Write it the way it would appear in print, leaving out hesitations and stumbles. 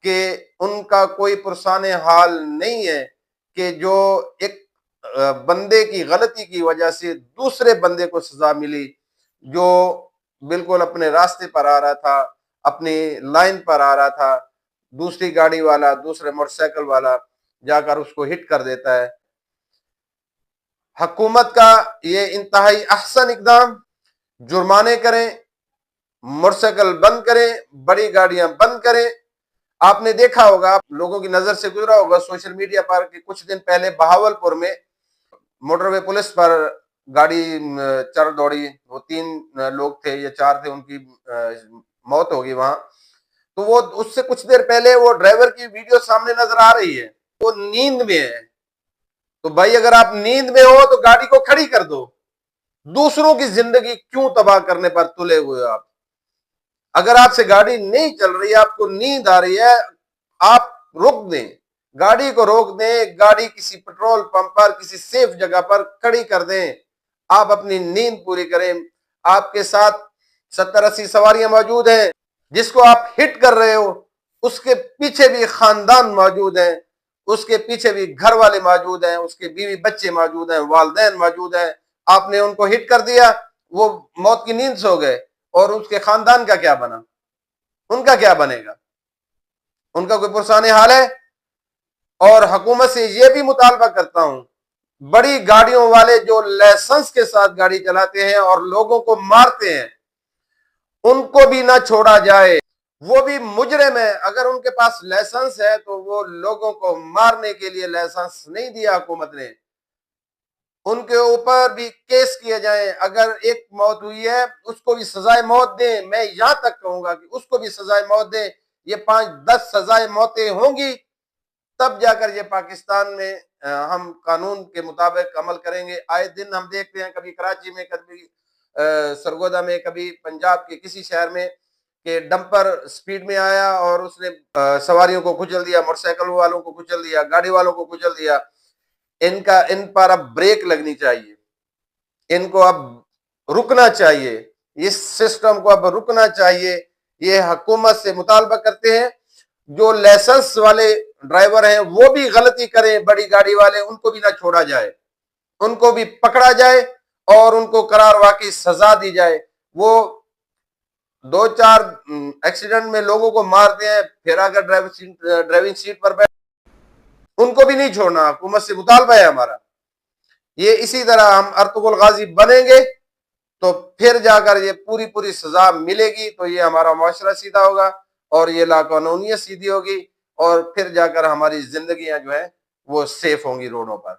کہ ان کا کوئی پرسان حال نہیں ہے کہ جو ایک بندے کی غلطی کی وجہ سے دوسرے بندے کو سزا ملی، جو بالکل اپنے راستے پر آ رہا تھا، اپنی لائن پر آ رہا تھا، دوسری گاڑی والا، دوسرے موٹر سائیکل والا جا کر اس کو ہٹ کر دیتا ہے۔ حکومت کا یہ انتہائی احسن اقدام، جرمانے کریں، موٹر سائیکل بند کریں، بڑی گاڑیاں بند کریں۔ آپ نے دیکھا ہوگا، لوگوں کی نظر سے گزرا ہوگا سوشل میڈیا پر کہ کچھ دن پہلے بہاولپور میں موٹر وے پولیس پر گاڑی چڑھ دوڑی، وہ 3 لوگ تھے یا 4 تھے، ان کی موت ہوگی وہاں۔ تو وہ اس سے کچھ دیر پہلے وہ ڈرائیور کی ویڈیو سامنے نظر آ رہی ہے، وہ نیند میں ہے۔ تو بھائی اگر آپ نیند میں ہو تو گاڑی کو کھڑی کر دو، دوسروں کی زندگی کیوں تباہ کرنے پر تلے ہوئے ہو آپ؟ اگر آپ سے گاڑی نہیں چل رہی ہے، آپ کو نیند آ رہی ہے، آپ روک دیں، گاڑی کو روک دیں، گاڑی کسی پیٹرول پمپ پر کسی سیف جگہ پر کھڑی کر دیں، آپ اپنی نیند پوری کریں۔ آپ کے ساتھ 70-80 سواریاں موجود ہیں، جس کو آپ ہٹ کر رہے ہو اس کے پیچھے بھی خاندان موجود ہیں، اس کے پیچھے بھی گھر والے موجود ہیں، اس کے بیوی بچے موجود ہیں، والدین موجود ہیں۔ آپ نے ان کو ہٹ کر دیا، وہ موت کی نیند سو گئے، اور اس کے خاندان کا کیا بنا؟ ان کا کیا بنے گا؟ ان کا کوئی پرسان حال ہے؟ اور حکومت سے یہ بھی مطالبہ کرتا ہوں، بڑی گاڑیوں والے جو لائسنس کے ساتھ گاڑی چلاتے ہیں اور لوگوں کو مارتے ہیں، ان کو بھی نہ چھوڑا جائے۔ وہ بھی مجرم ہے، اگر ان کے پاس لائسنس ہے تو وہ لوگوں کو مارنے کے لیے لائسنس نہیں دیا حکومت نے، ان کے اوپر بھی کیس کیے جائیں۔ اگر ایک موت ہوئی ہے اس کو بھی سزائے موت دیں، میں یہاں تک کہوں گا کہ اس کو بھی سزائے موت دیں۔ یہ 5-10 سزائے موتیں ہوں گی تب جا کر یہ پاکستان میں ہم قانون کے مطابق عمل کریں گے۔ آئے دن ہم دیکھتے ہیں، کبھی کراچی میں، کبھی سرگودا میں، کبھی پنجاب کے کسی شہر میں، کہ ڈمپر سپیڈ میں آیا اور اس نے سواریوں کو کچل دیا، موٹر سائیکل والوں کو کچل دیا، گاڑی والوں کو کچل دیا۔ ان پر اب بریک لگنی چاہیے، ان کو اب رکنا چاہیے، اس سسٹم کو اب رکنا چاہیے۔ یہ حکومت سے مطالبہ کرتے ہیں، جو لائسنس والے ڈرائیور ہیں وہ بھی غلطی کریں، بڑی گاڑی والے، ان کو بھی نہ چھوڑا جائے، ان کو بھی پکڑا جائے اور ان کو قرار واقعی سزا دی جائے۔ وہ 2-4 ایکسیڈنٹ میں لوگوں کو مارتے ہیں، پھر اگر ڈرائیونگ سیٹ پر بیٹھ، ان کو بھی نہیں چھوڑنا۔ حکومت سے مطالبہ ہے ہمارا، یہ اسی طرح ہم ارطغرل غازی بنیں گے تو پھر جا کر یہ پوری سزا ملے گی، تو یہ ہمارا معاشرہ سیدھا ہوگا اور یہ لاقانونیت سیدھی ہوگی، اور پھر جا کر ہماری زندگیاں جو ہیں وہ سیف ہوں گی روڈوں پر۔